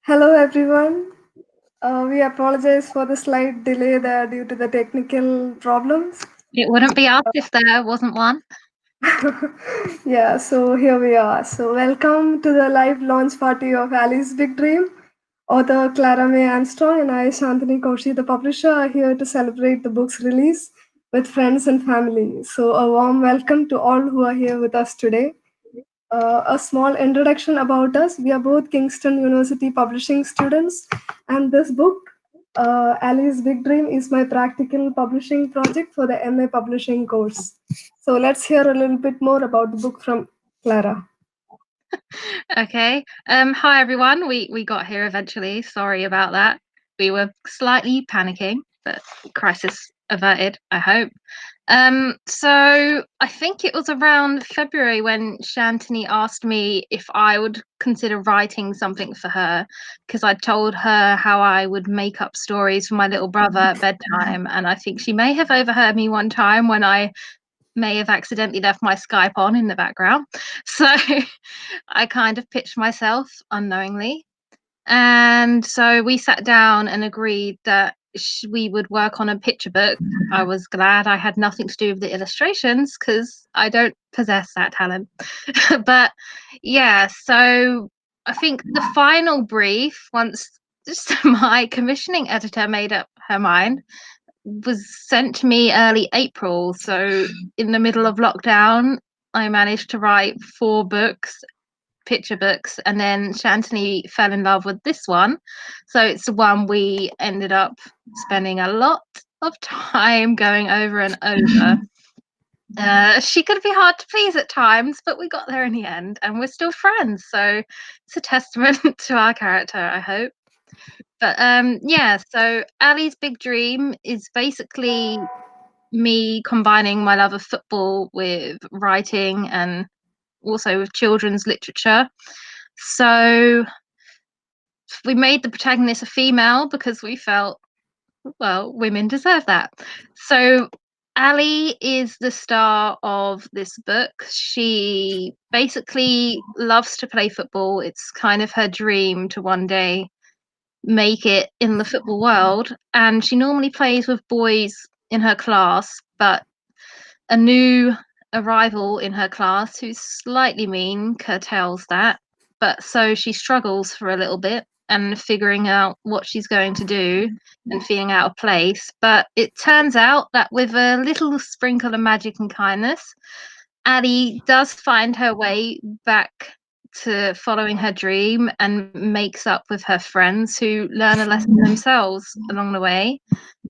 Hello everyone. We apologize for the slight delay there due to the technical problems. It wouldn't be us if there wasn't one. Yeah, so here we are. So welcome to the live launch party of Allie's Big Dream. Author Clara May Armstrong and I, Shantini Kaushi, the publisher, are here to celebrate the book's release with friends and family. So a warm welcome to all who are here with us today. A small introduction about us. We are both Kingston University publishing students, and this book, Allie's Big Dream, is my practical publishing project for the MA publishing course. So let's hear a little bit more about the book from Clara. Okay. Hi everyone. We got here eventually. Sorry about that. We were slightly panicking, but crisis averted, I hope. So I think it was around February when Shantini asked me if I would consider writing something for her because I told her how I would make up stories for my little brother at bedtime, and I think she may have overheard me one time when I may have accidentally left my Skype on in the background. So I kind of pitched myself unknowingly. And so we sat down and agreed that we would work on a picture book. I was glad I had nothing to do with the illustrations because I don't possess that talent. But yeah, so I think the final brief, once just my commissioning editor made up her mind, was sent to me early April. So in the middle of lockdown, I managed to write 4 books, picture books, and then Shantini fell in love with this one. So it's the one we ended up spending a lot of time going over and over. She could be hard to please at times, but we got there in the end, and we're still friends. So it's a testament to our character, I hope. But yeah, so Allie's Big Dream is basically me combining my love of football with writing and also with children's literature. So we made the protagonist a female because we felt, well, women deserve that. So Allie is the star of this book. She basically loves to play football. It's kind of her dream to one day make it in the football world. And she normally plays with boys in her class, but a new arrival in her class who's slightly mean curtails that. But so she struggles for a little bit and figuring out what she's going to do and feeling out of place. But it turns out that with a little sprinkle of magic and kindness, Addie does find her way back to following her dream and makes up with her friends who learn a lesson themselves along the way.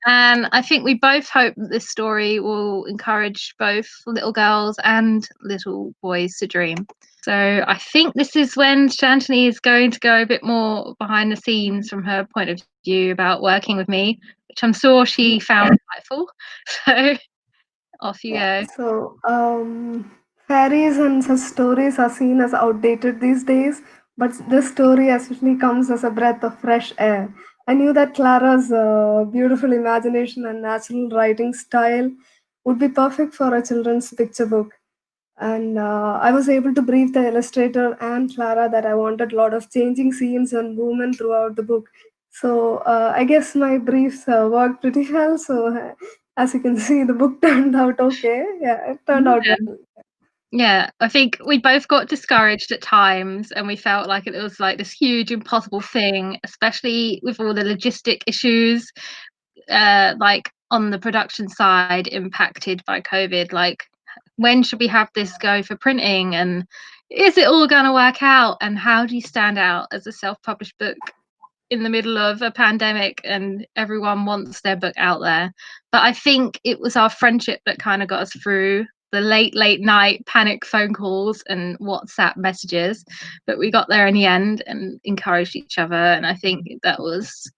And I think we both hope that this story will encourage both little girls and little boys to dream. So I think this is when Shantini is going to go a bit more behind the scenes from her point of view about working with me, which I'm sure she found delightful. So off you Yeah, go. so fairies and such stories are seen as outdated these days, but this story especially comes as a breath of fresh air. I knew that Clara's beautiful imagination and natural writing style would be perfect for a children's picture book. And I was able to brief the illustrator and Clara that I wanted a lot of changing scenes and movement throughout the book. So I guess my briefs worked pretty well. So as you can see, the book turned out okay. Yeah, it turned out Yeah. well. Yeah, I think we both got discouraged at times and we felt like it was like this huge impossible thing, especially with all the logistic issues, like on the production side impacted by COVID. Like, when should we have this go for printing, and is it all going to work out, and how do you stand out as a self-published book in the middle of a pandemic and everyone wants their book out there? But I think it was our friendship that kind of got us through the late night panic phone calls and WhatsApp messages, but we got there in the end and encouraged each other. And I think that was,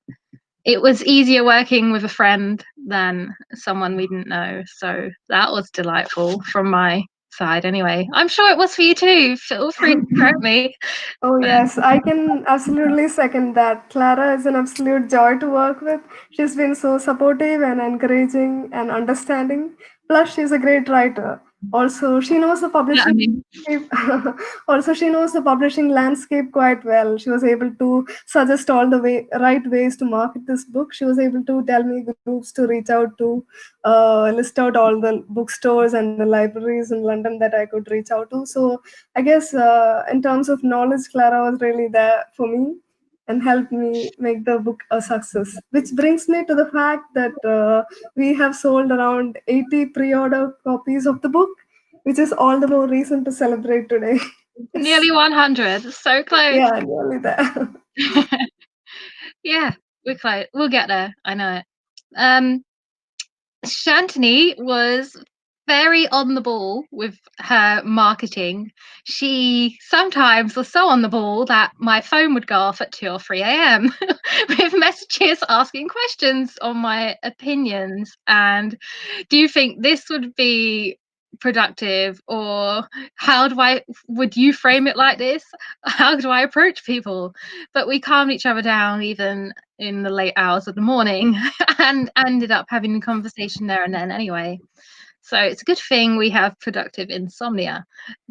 it was easier working with a friend than someone we didn't know. So that was delightful from my side anyway. I'm sure it was for you too. Feel free to correct me. Oh, yes, I can absolutely second that. Clara is an absolute joy to work with. She's been so supportive and encouraging and understanding. Plus, she's a great writer. Also, she knows the I publishing mean, landscape. Also, she knows the publishing landscape quite well. She was able to suggest all the right ways to market this book. She was able to tell me groups to reach out to, list out all the bookstores and the libraries in London that I could reach out to. So, I guess in terms of knowledge, Clara was really there for me and helped me make the book a success. Which brings me to the fact that we have sold around 80 pre-order copies of the book, which is all the more reason to celebrate today. Yes. nearly 100. So close. Yeah, nearly there. Yeah, we're close. We'll get there. I know it. Um, Shantini was very on the ball with her marketing. She sometimes was so on the ball that my phone would go off at 2 or 3 a.m. with messages asking questions on my opinions. And do you think this would be productive, or would you frame it like this? How do I approach people? But we calmed each other down even in the late hours of the morning and ended up having a conversation there and then anyway. So it's a good thing we have productive insomnia.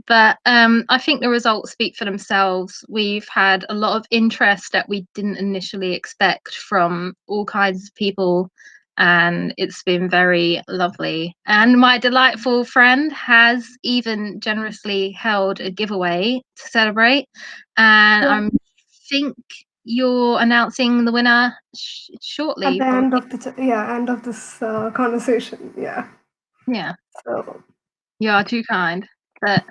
But I think the results speak for themselves. We've had a lot of interest that we didn't initially expect from all kinds of people, and it's been very lovely. And my delightful friend has even generously held a giveaway to celebrate, and Yeah, I think you're announcing the winner at shortly, the probably. end of end of this conversation. Yeah. Yeah, So you are too kind. But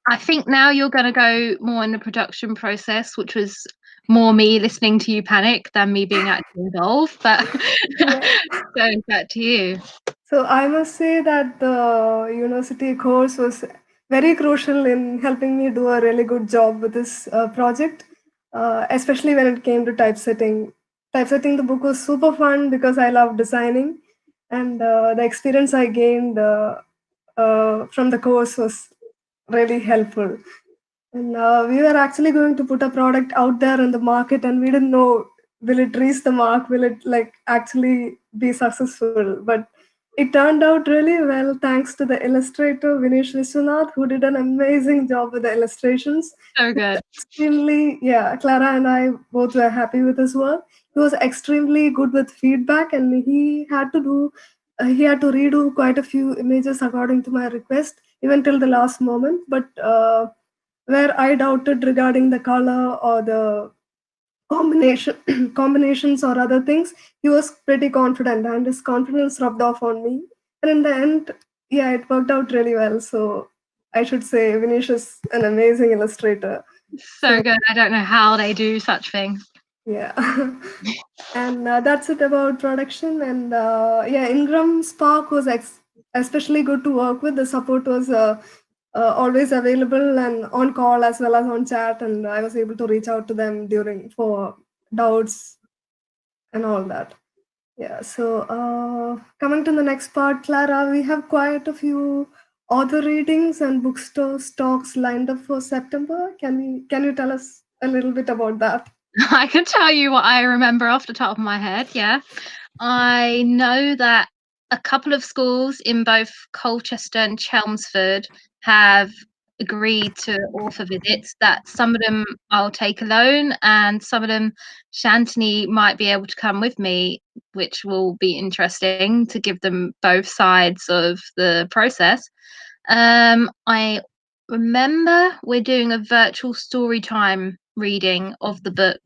I think now you're going to go more in the production process, which was more me listening to you panic than me being actually involved. But yeah. going back to you. So I must say that the university course was very crucial in helping me do a really good job with this project, especially when it came to typesetting. Typesetting the book was super fun because I love designing, and the experience I gained from the course was really helpful. And we were actually going to put a product out there in the market, and we didn't know will it reach the mark, will it like actually be successful. But it turned out really well thanks to the illustrator Vinesh Vishwanath, who did an amazing job with the illustrations. So He was good. extremely, yeah, Clara and I both were happy with his work. He was extremely good with feedback, and he had to redo quite a few images according to my request, even till the last moment. But where I doubted regarding the color or the combinations or other things, he was pretty confident, and his confidence rubbed off on me. And in the end, yeah, it worked out really well. So I should say Vinesh is an amazing illustrator. So So good. I don't know how they do such things. yeah. And that's it about production. And yeah, Ingram Spark was especially good to work with. The support was always available and on call as well as on chat, and I was able to reach out to them during for doubts and all that. Yeah. So coming to the next part, Clara, we have quite a few author readings and bookstore stocks lined up for September. Can you tell us a little bit about that? I can tell you what I remember off the top of my head. Yeah. I know that a couple of schools in both Colchester and Chelmsford have agreed to author visits, that some of them I'll take alone and some of them Shantini might be able to come with me, which will be interesting to give them both sides of the process. I remember we're doing a virtual story time reading of the book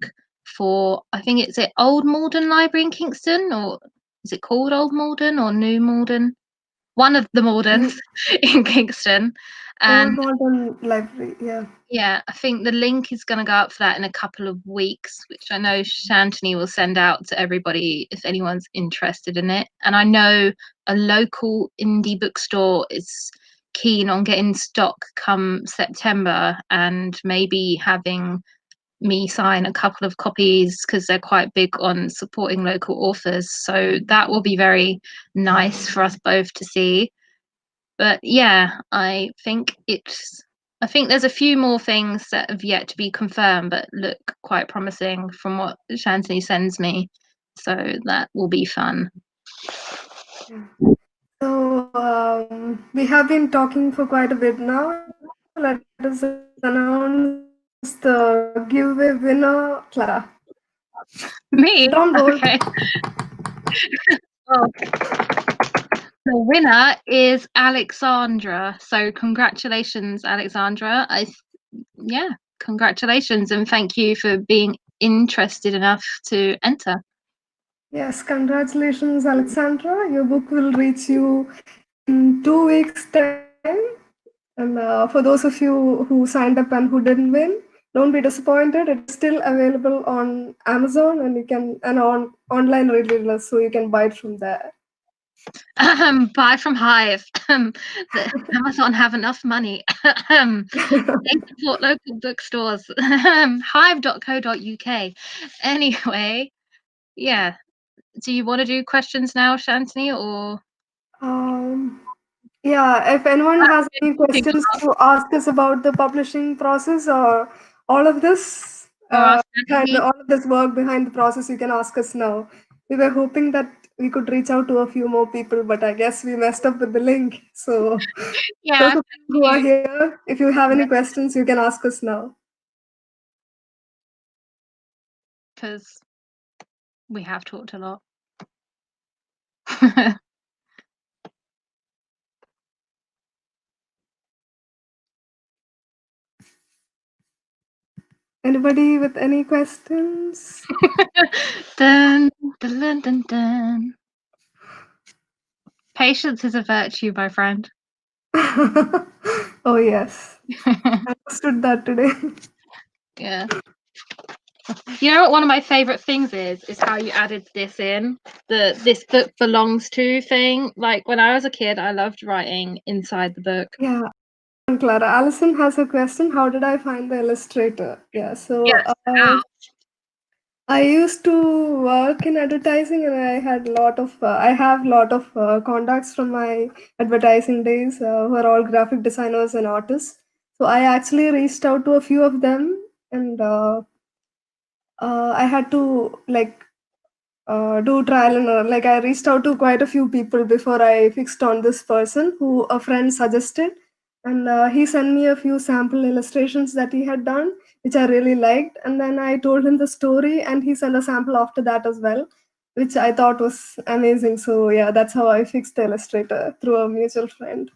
for, I think it's at Old Malden Library in Kingston, or is it called Old Malden or New Malden? One of the Maldens In in Kingston. Old And Modern Library, yeah. yeah, I think the link is going to go up for that in a couple of weeks, which I know Shantini will send out to everybody if anyone's interested in it. And I know a local indie bookstore is keen on getting stock come September and maybe having me sign a couple of copies because they're quite big on supporting local authors. So that will be very nice for us both to see. But yeah, I think there's a few more things that have yet to be confirmed, but look quite promising from what Shantini sends me. So that will be fun. Yeah. We have been talking for quite a bit now. Let us announce the giveaway winner, Clara. Drum Me? roll. Okay. Well, the winner is Alexandra. So congratulations, Alexandra. Yeah, congratulations and thank you for being interested enough to enter. Yes, congratulations, Alexandra. Your book will reach you in 2 weeks' time. And for those of you who signed up and who didn't win, don't be disappointed. It is still available on Amazon and you can and on online retailers, so you can buy it from there. Buy from Hive. The Amazon have enough money. They support local bookstores. Hive.co.uk. Anyway, yeah. Do you want to do questions now, Shantini, or Um, yeah, if anyone has any questions to ask us about the publishing process or all of this, or ask behind Andy? all of this work behind the process, you can ask us now. We were hoping that we could reach out to a few more people, but I guess we messed up with the link. So, those Yeah, of thank you who are you. here, if you have any questions, you can ask us now. Because we have talked a lot. Anybody with any questions? Dun, dun, dun, dun, dun. Patience is a virtue, my friend. Oh, yes. I understood that today. Yeah. You know what one of my favorite things is how you added this in the this book belongs to thing. Like when I was a kid, I loved writing inside the book. Yeah, Clara. Alison has a question. How did I find the illustrator? Yeah, so Yes. Ow. I used to work in advertising, and I have lot of contacts from my advertising days who are all graphic designers and artists. So I actually reached out to a few of them, and I had to do trial and error. Like I reached out to quite a few people before I fixed on this person who a friend suggested, and he sent me a few sample illustrations that he had done, which I really liked. And then I told him the story, and he sent a sample after that as well, which I thought was amazing. So yeah, that's how I fixed the illustrator through a mutual friend.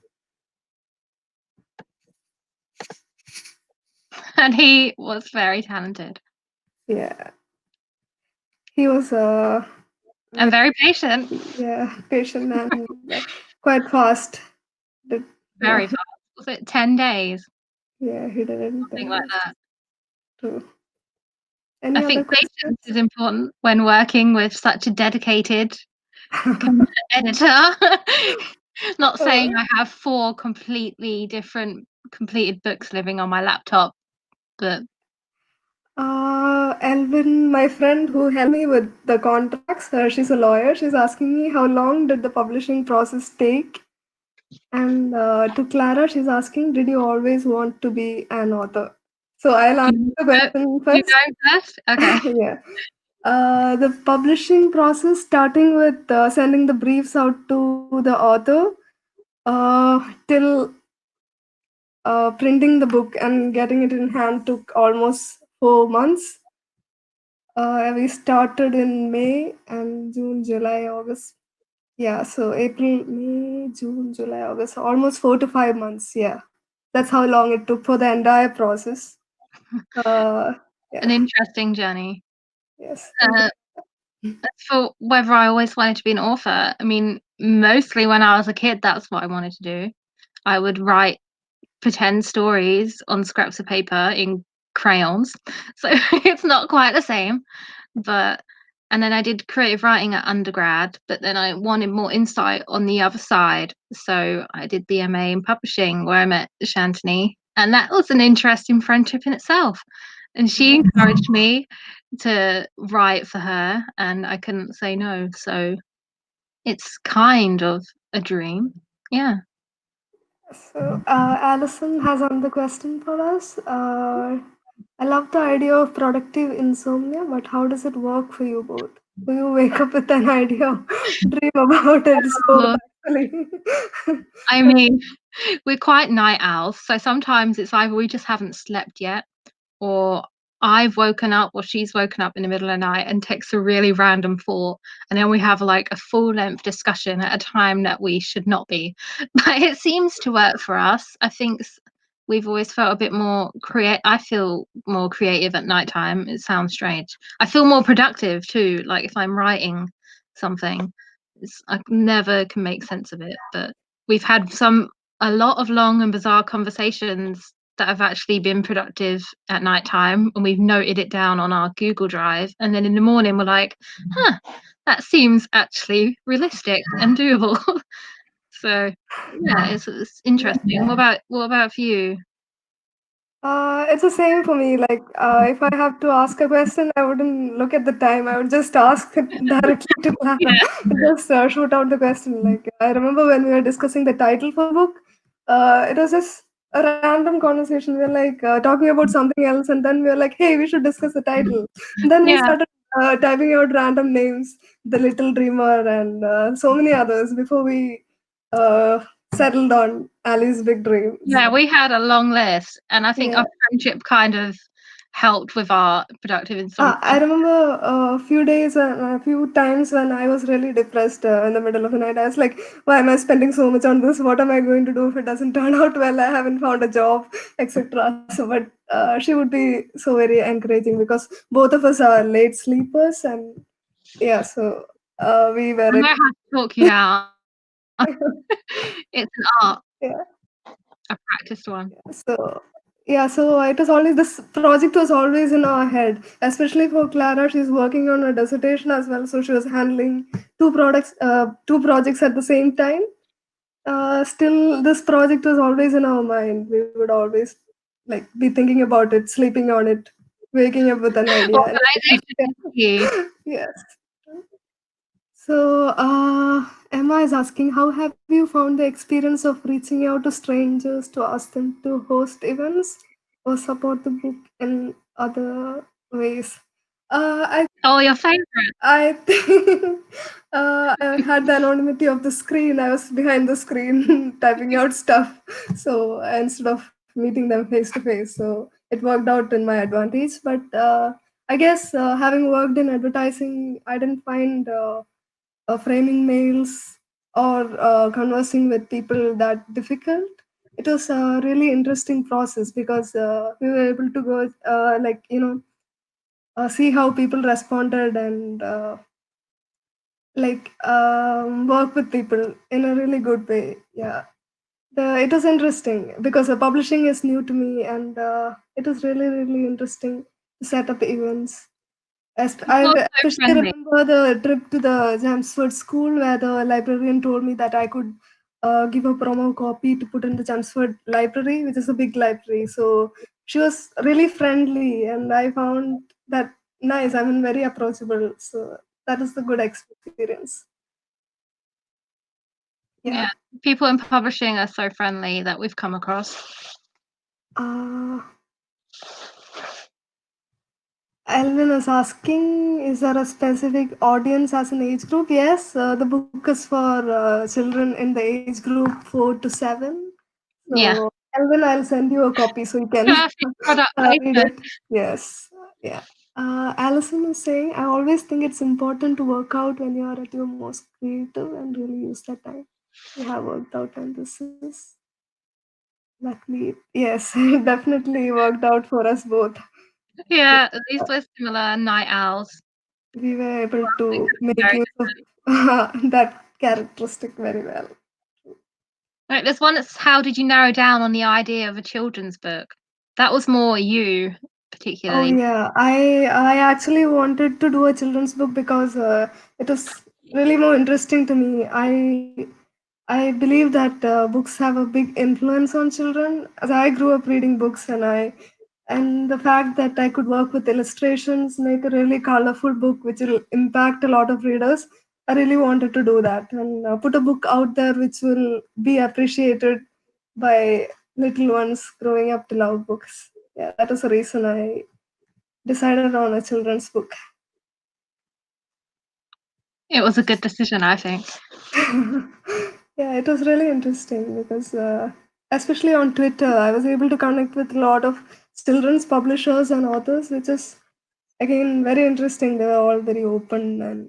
And he was very talented Yeah, he was and very very patient. patient and quite fast. Did, Very uh, fast. Was it 10 days? yeah, he did it in Something 10 like days. that. True. I Any other think questions? patience is important when working with such a dedicated editor. Not saying Uh, I have 4 completely different completed books living on my laptop, but Elvin, my friend who helped me with the contracts, she's a lawyer. She's asking me how long did the publishing process take? And to Clara, she's asking, did you always want to be an author? So I'll answer you the go question you first. go first? Okay. Yeah. The publishing process, starting with sending the briefs out to the author till printing the book and getting it in hand took almost 4 months. We started in May and June, July, August. Yeah, so April, May, June, July, August, almost 4 to 5 months. Yeah, that's how long it took for the entire process. Uh, An yeah, interesting journey. yes, Uh, for whether I always wanted to be an author, I mean, mostly when I was a kid, that's what I wanted to do. I would write pretend stories on scraps of paper in crayons. So it's not quite the same, but and then I did creative writing at undergrad, but then I wanted more insight on the other side. So I did the MA in publishing where I met Shantini, and that was an interesting friendship in itself. And she encouraged me to write for her, and I couldn't say no. So it's kind of a dream. Yeah. so Alison has another question for us. I love the idea of productive insomnia, but how does it work for you both? Do you wake up with an idea, dream about it, scroll Oh, back? actually. I mean, we're quite night owls, so sometimes it's either we just haven't slept yet, or I've woken up or she's woken up in the middle of the night and takes a really random thought, and then we have like a full length discussion at a time that we should not be. But it seems to work for us. I think we've always felt a bit more create. I feel more creative at nighttime. It sounds strange. I feel more productive too. Like if I'm writing something, I never can make sense of it. But we've had a lot of long and bizarre conversations that have actually been productive at night time, and we've noted it down on our Google Drive, and then in the morning we're like, huh, that seems actually realistic and doable. So yeah, it's interesting. What about for you? It's the same for me. Like, if I have to ask a question, I wouldn't look at the time. I would just ask it directly to Clara. Yeah, Just shoot out the question. Like, I remember when we were discussing the title for the book, it was just a random conversation. We were like talking about something else, and then we were like, hey, we should discuss the title. And then we yeah, started typing out random names, The Little Dreamer, and so many others before we uh, settled on Allie's Big Dreams. yeah. We had a long list, and I think Yeah. our friendship kind of helped with our productive I insomnia. remember a few days, a few times when I was really depressed in the middle of the night. I was like, why am I spending so much on this? What am I going to do if it doesn't turn out well? I haven't found a job, etc. So, but she would be so very encouraging because both of us are late sleepers, and yeah, so we were I know really, how to talk you down. It's an art, yeah. a practiced one. So yeah, so it was always this project was always in our head, especially for Clara. She's working on a dissertation as well, so she was handling two projects at the same time. Still, this project was always in our mind. We would always like be thinking about it, sleeping on it, waking up with an idea. And Organization is key. yes. So, Emma is asking, how have you found the experience of reaching out to strangers to ask them to host events or support the book in other ways? I Oh, your favorite. I think I had the anonymity of the screen. I was behind the screen typing out stuff. So instead of meeting them face to face, so it worked out in my advantage. But I guess having worked in advertising, I didn't find framing mails or conversing with people that difficult. It was a really interesting process because we were able to go like see how people responded and like work with people in a really good way. Yeah, it was interesting because publishing is new to me, and it was really interesting to set up events. I People are so especially friendly. remember the trip to the Chelmsford school where the librarian told me that I could give a promo copy to put in the Chelmsford library, which is a big library. So she was really friendly, and I found that nice. I mean, very approachable. So that is the good experience. Yeah. Yeah, people in publishing are so friendly that we've come across. Uh, Elvin is asking, is there a specific audience as an age group? Yes, the book is for children in the age group 4 to 7. Yeah, So, Elvin, I'll send you a copy so you can perfect product read placement. it. Yes, yeah. Allison is saying, I always think it's important to work out when you are at your most creative and really use that time. You have worked out, and this is luckily, yes, it definitely worked out for us both. Yeah, at least we're similar night owls. We were able It to could be make very use of that characteristic very well. Right, there's one that's how did you narrow down on the idea of a children's book? That was more you, Oh particularly. yeah, I actually wanted to do a children's book because it was really more interesting to me. I believe that books have a big influence on children. As I grew up reading books, and the fact that I could work with illustrations, make a really colorful book which will impact a lot of readers. I really wanted to do that and put a book out there which will be appreciated by little ones growing up to love books. Yeah, that is the reason I decided on a children's book. It was a good decision, I think. Yeah, it was really interesting because, especially on Twitter, I was able to connect with a lot of children's publishers and authors, which is again very interesting. They were all very open and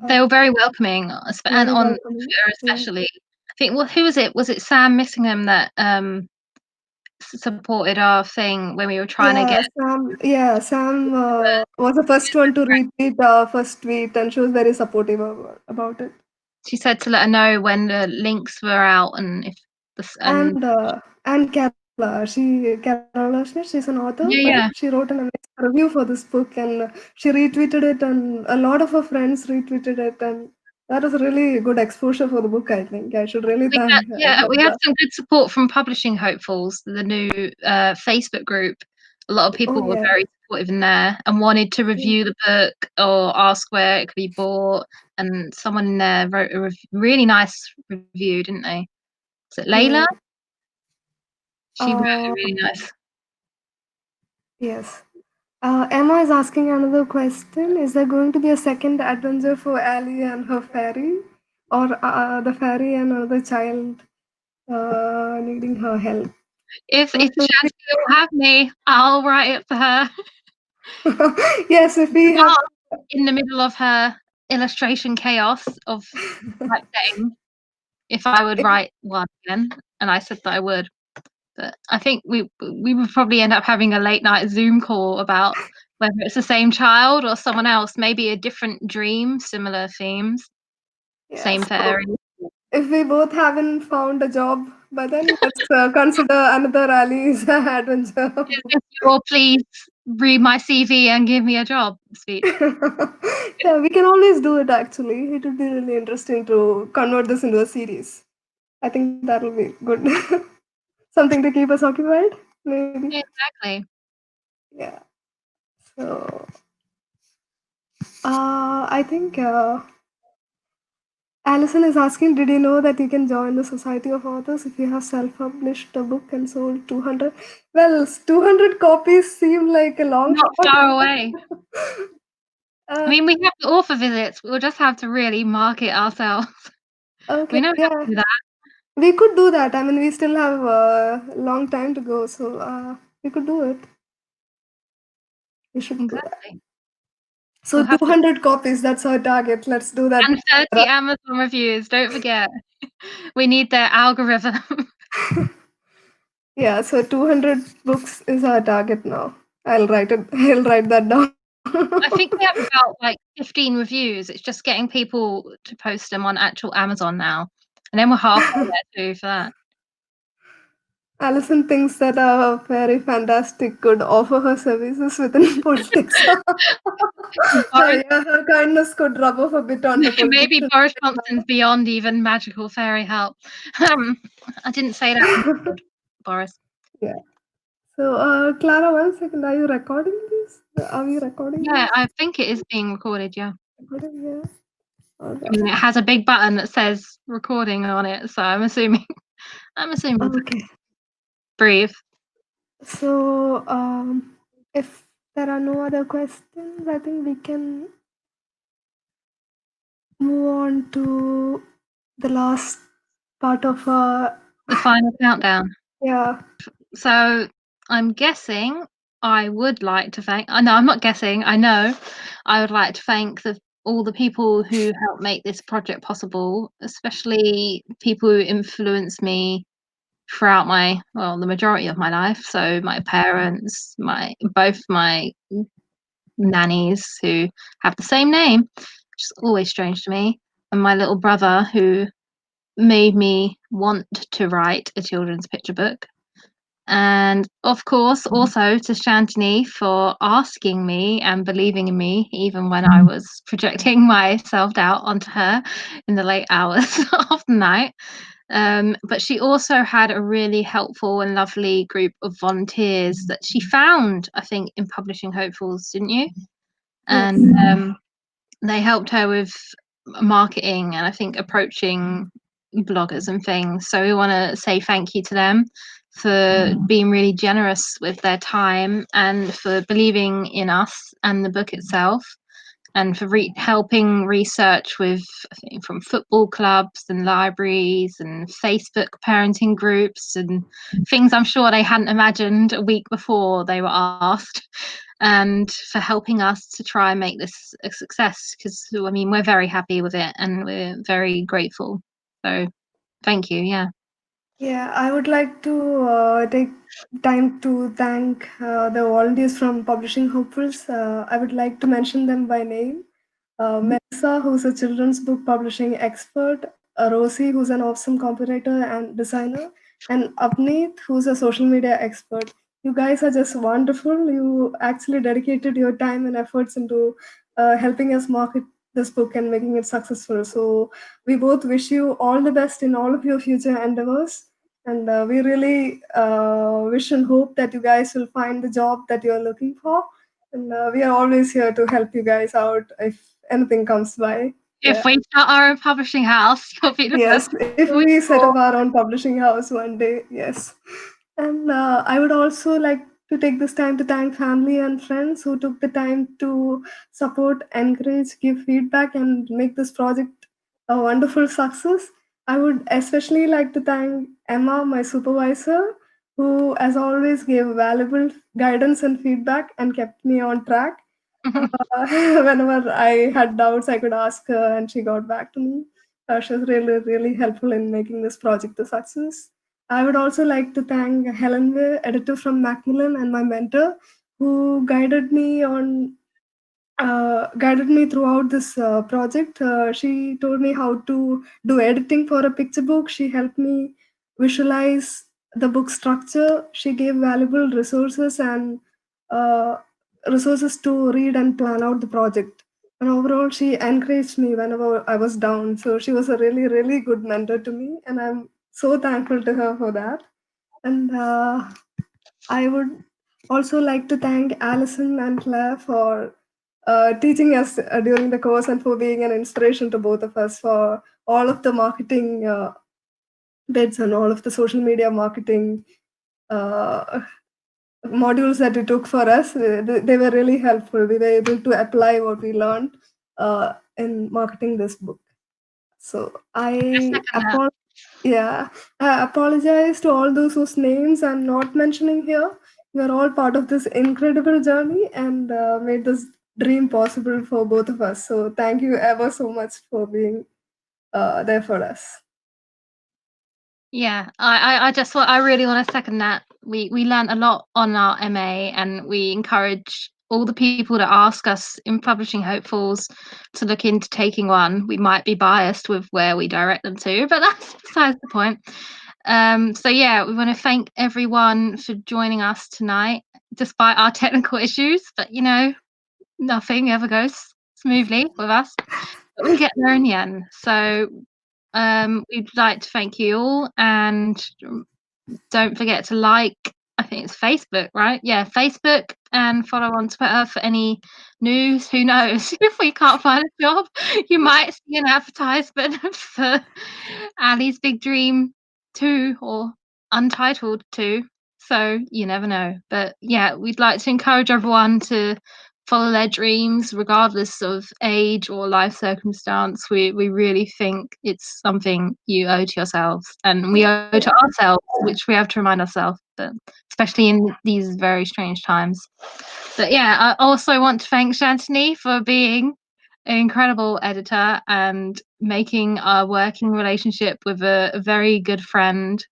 They were very welcoming, and very on welcoming. Twitter Yeah. especially. I think, well, who was it? Was it Sam Missingham that supported our thing when we were trying to get? Sam was the first one to retweet our first tweet, and she was very supportive about it. She said to let her know when the links were out and if this and And Carola Schmidt, she's an author, yeah, right? yeah. She wrote an amazing review for this book, and she retweeted it, and a lot of her friends retweeted it, and that was a really good exposure for the book. I think I should really thank her for We had that. some good support from Publishing Hopefuls, the new Facebook group. A lot of Oh people were yeah, very supportive in there and wanted to yeah, review the book or ask where it could be bought. And someone in there wrote a really nice review, didn't they? Is it Layla? yeah. She wrote a Uh, really nice. yes. Emma is asking another question. Is there going to be a second adventure for Allie and her fairy, or the fairy and another child needing her help? If So, Shanti will have me, I'll write it for her. yes, if we have. In the middle of her illustration chaos of typesetting, if I would write one again, and I said that I would. But I think we would probably end up having a late night Zoom call about whether it's the same child or someone else, maybe a different dream, similar themes, Yeah, same so fairy. if we both haven't found a job by then, let's consider another Ali's adventure book. If you'll please read my CV and give me a job speech. Yeah, we can always do it actually. It would be really interesting to convert this into a series. I think that'll be good. Something to keep us occupied, maybe. Yeah, exactly. Yeah. So, I think Alison is asking, did you know that you can join the Society of Authors if you have self-published a book and sold 200? Well, 200 copies seem like a long Not shot. far away. I Uh, mean, we have the author visits. We'll just have to really market ourselves. okay, We know how to yeah, do that. we could do that. I mean, we still have a long time to go, so we could do it. We should do that. Exactly. So We'll have to 200 copies, that's our target. Let's do that. and 30 Amazon reviews, don't forget. We need their algorithm. Yeah, so 200 books is our target now. I'll write it. I'll write that down. I think we have about, like, 15 reviews. It's just getting people to post them on actual Amazon now, and then we're halfway there too for that. Alison thinks that a very fantastic could offer her services within politics. Boris Yeah, her kindness could rub off a bit on the maybe politicians Boris right Johnson's beyond even magical fairy help. I didn't say that on now. record, Boris. Yeah. So, Clara, 1 second. Are you recording this? Are we recording Yeah, this? I think it is being recorded, yeah. Recording, yeah. I Okay. mean, it has a big button that says recording on it, so I'm assuming Okay. breathe. So, if there are no other questions, I think we can move on to the last part of The final countdown. yeah. So I'm guessing I would like to thank. I know I'm not guessing. I know I would like to thank all the people who helped make this project possible, especially people who influenced me throughout the majority of my life. So my parents, both my nannies who have the same name, which is always strange to me, and my little brother who made me want to write a children's picture book. And of course, also to Shantini for asking me and believing in me, even when I was projecting my self doubt onto her in the late hours of the night. But she also had a really helpful and lovely group of volunteers that she found, I think, in Publishing Hopefuls, didn't you? Yes. And they helped her with marketing and I think approaching bloggers and things. So we want to say thank you to them for being really generous with their time and for believing in us and the book itself. and for helping research with, I think, from football clubs and libraries and Facebook parenting groups and things I'm sure they hadn't imagined a week before they were asked, and for helping us to try and make this a success, because I mean we're very happy with it and we're very grateful. So thank you. Yeah. Yeah, I would like to take time to thank the volunteers from Publishing Hopefuls. I would like to mention them by name. Melissa, who's a children's book publishing expert, Rosie, who's an awesome copywriter and designer, and Apneet, who's a social media expert. You guys are just wonderful. You actually dedicated your time and efforts into helping us market this book and making it successful. So we both wish you all the best in all of your future endeavors. And we really wish and hope that you guys will find the job that you're looking for. And we are always here to help you guys out if anything comes by. If Yeah. we start our own publishing house, you'll be the Yes. first If we we set up call. our own publishing house one day, yes. And I would also like to take this time to thank family and friends who took the time to support, encourage, give feedback, and make this project a wonderful success. I would especially like to thank Emma, my supervisor, who, as always, gave valuable guidance and feedback and kept me on track. Whenever I had doubts, I could ask her, and she got back to me. She was really, really helpful in making this project a success. I would also like to thank Helen Way, editor from Macmillan, and my mentor, who guided me throughout this project. She told me how to do editing for a picture book. She helped me visualize the book structure. She gave valuable resources and uh, resources to read and plan out the project. And overall, she encouraged me whenever I was down. So she was a really, really good mentor to me, and I'm so thankful to her for that. And I would also like to thank Alison and Claire for teaching us during the course and for being an inspiration to both of us for all of the marketing bits and all of the social media marketing uh, modules that you took for us. They were really helpful. We were able to apply what we learned in marketing this book. So I second that. yeah, I apologize to all those whose names I'm not mentioning here. You are all part of this incredible journey and made this dream possible for both of us. So thank you ever so much for being there for us. Yeah, I really want to second that. We learned a lot on our MA, and we encourage all the people that ask us in publishing hopefuls to look into taking one. We might be biased with where we direct them to, but that's besides the point. So yeah, we want to thank everyone for joining us tonight, despite our technical issues. But nothing ever goes smoothly with us, but we get there in the end. So we'd like to thank you all, and don't forget to like, I think it's Facebook, right? Yeah, Facebook, and follow on Twitter for any news. Who knows? If we can't find a job, you might see an advertisement for Allie's Big Dream 2 or Untitled 2. So you never know. But yeah, we'd like to encourage everyone to follow their dreams regardless of age or life circumstance. We really think it's something you owe to yourselves, and we owe to ourselves, which we have to remind ourselves, but especially in these very strange times. But yeah, I also want to thank Shantini for being an incredible editor and making our working relationship with a very good friend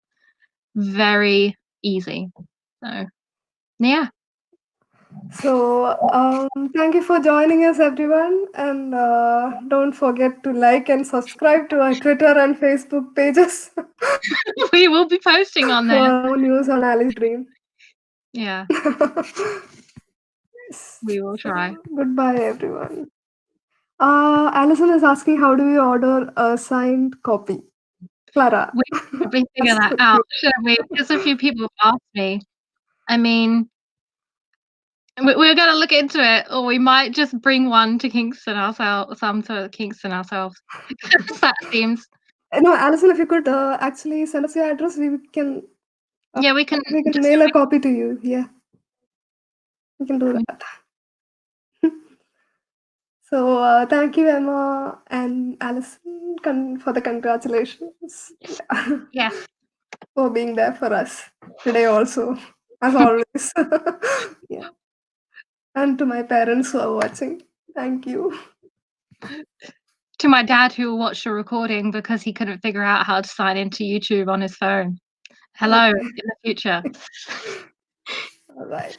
very easy. So yeah. So thank you for joining us, everyone, and don't forget to like and subscribe to our Twitter and Facebook pages We will be posting on there. for more news on Ali's Dream. Yeah, we will try. So, goodbye, everyone. Alison is asking, how do we order a signed copy? Clara. We should probably figure That's that so out, cute. shouldn't we? Because a few people have asked me. I mean, we're gonna look into it, or we might just bring one to Kingston ourselves, some to Kingston ourselves. That seems. No, Alison, if you could actually send us your address, uh, Yeah, we can we can just. mail a copy to you. Yeah, we can do that. So thank you, Emma and Alison, for the congratulations. Yeah. Yes. For being there for us today also, as always. Yeah. And to my parents who are watching, thank you. To my dad who will watch the recording because he couldn't figure out how to sign into YouTube on his phone. Hello Okay. in the future. All right.